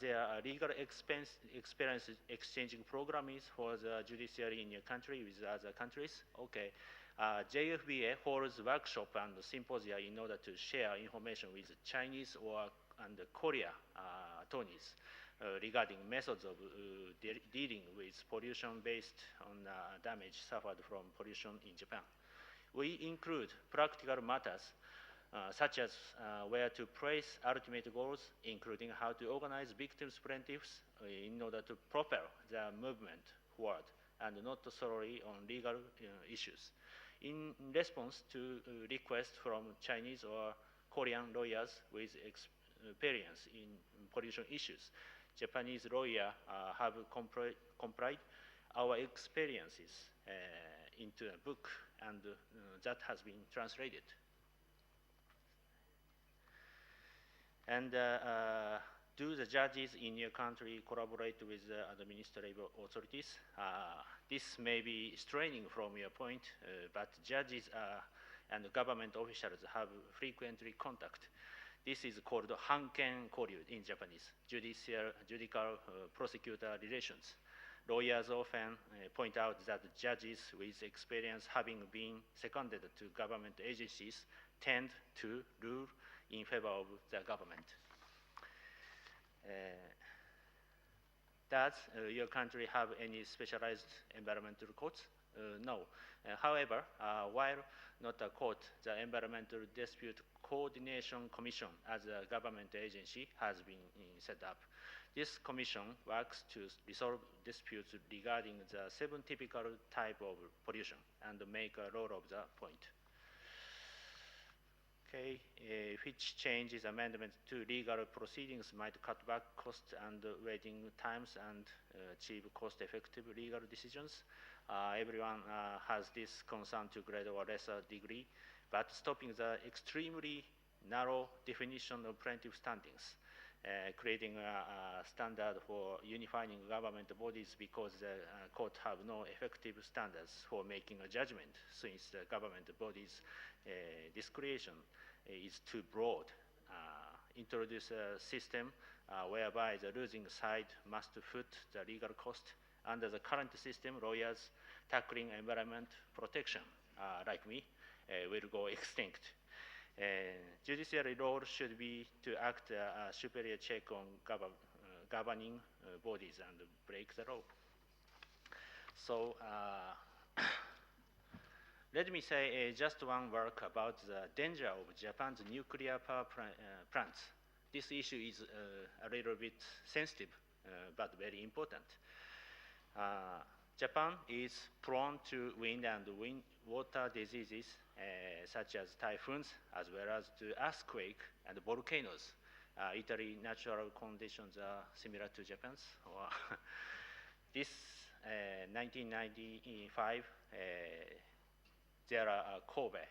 their legal experience exchanging programs for the judiciary in your country with other countries. Okay. JFBA holds workshop and symposia in order to share information with Chinese and Korea attorneys regarding methods of dealing with pollution based on damage suffered from pollution in Japan. We include practical matters such as where to place ultimate goals, including how to organize victims' plaintiffs in order to propel the movement forward, and not solely on legal issues. In response to requests from Chinese or Korean lawyers with experience in pollution issues, Japanese lawyers have complied our experiences into a book, and that has been translated. And do the judges in your country collaborate with the administrative authorities? This may be straining from your point, but judges and government officials have frequently contact. This is called hanken koryu in Japanese, judicial prosecutor relations. Lawyers often point out that judges with experience having been seconded to government agencies tend to rule in favor of the government. Does your country have any specialized environmental courts? No. However, while not a court, the Environmental Dispute Coordination Commission as a government agency has been set up. This commission works to resolve disputes regarding the 7 typical types of pollution and make a role of the point. Okay, which changes amendments to legal proceedings might cut back costs and waiting times and achieve cost-effective legal decisions. Everyone has this concern to greater or lesser degree, but stopping the extremely narrow definition of plaintiff standings, creating a standard for unifying government bodies because the court have no effective standards for making a judgment, since the government bodies' discretion is too broad. Introduce a system whereby the losing side must foot the legal cost. Under the current system, lawyers tackling environment protection, like me, will go extinct. Judiciary role should be to act a superior check on governing bodies and break the law. So let me say just one word about the danger of Japan's nuclear power plants. This issue is a little bit sensitive, but very important. Japan is prone to wind and water diseases such as typhoons, as well as to earthquake and volcanoes. Italy natural conditions are similar to Japan's. This 1995, there are Kobe.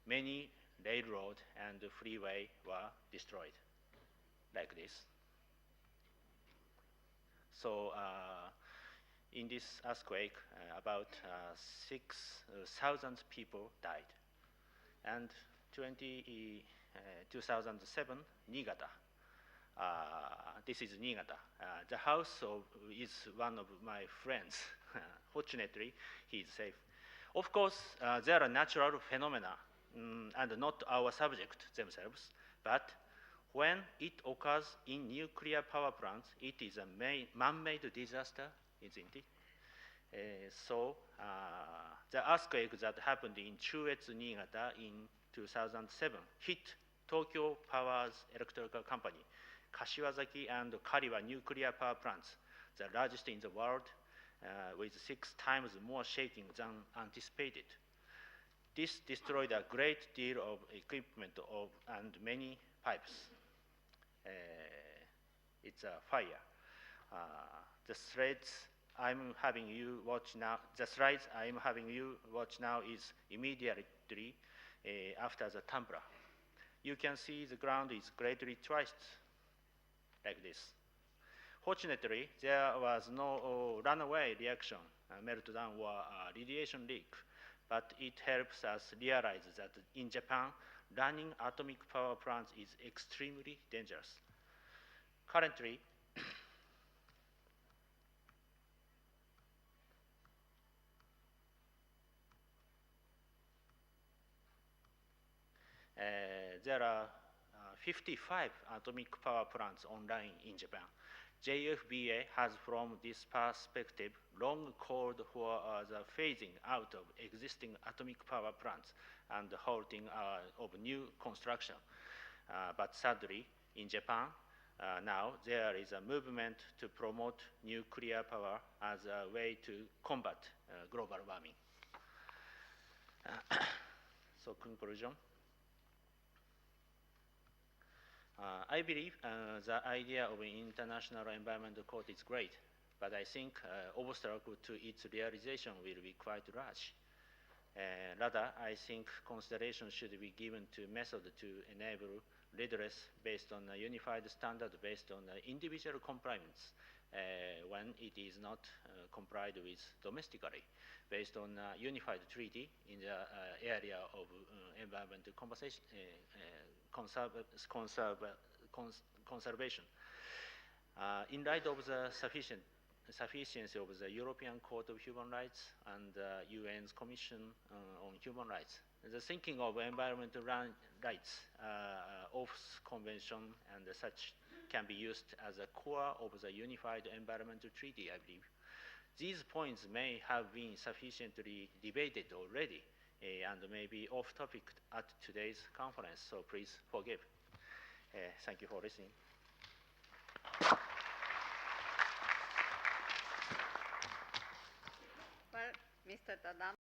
Many railroad and freeway were destroyed, like this. So in this earthquake, about 6,000 people died. And 2007, Niigata. This is Niigata. The house is one of my friends. Fortunately, he is safe. Of course, there are natural phenomena and not our subject themselves, but when it occurs in nuclear power plants, it is a man-made disaster, isn't it? So the earthquake that happened in Chuetsu, Niigata in 2007 hit Tokyo Power's electrical company, Kashiwazaki and Kariwa nuclear power plants, the largest in the world, with 6 times more shaking than anticipated. This destroyed a great deal of equipment and many pipes. It's a fire. The slides I'm having you watch now is immediately after the Tambra. You can see the ground is greatly traced like this. Fortunately, there was no runaway reaction, meltdown, or radiation leak, but it helps us realize that in Japan, running atomic power plants is extremely dangerous. Currently, there are 55 atomic power plants online in Japan. JFBA has, from this perspective, long called for the phasing out of existing atomic power plants and halting of new construction. But sadly, in Japan, now there is a movement to promote nuclear power as a way to combat global warming. So, conclusion. I believe the idea of an international environmental court is great, but I think obstacle to its realization will be quite large. Rather, I think consideration should be given to method to enable redress based on a unified standard based on individual compliance when it is not complied with domestically, based on a unified treaty in the area of environmental conservation. In light of the sufficiency of the European Court of Human Rights and the UN's Commission on Human Rights, the thinking of environmental rights, OFS Convention and such can be used as a core of the Unified Environmental Treaty, I believe. These points may have been sufficiently debated already and may be off topic at today's conference, so please forgive. Thank you for listening. Well, Mr. Tadano.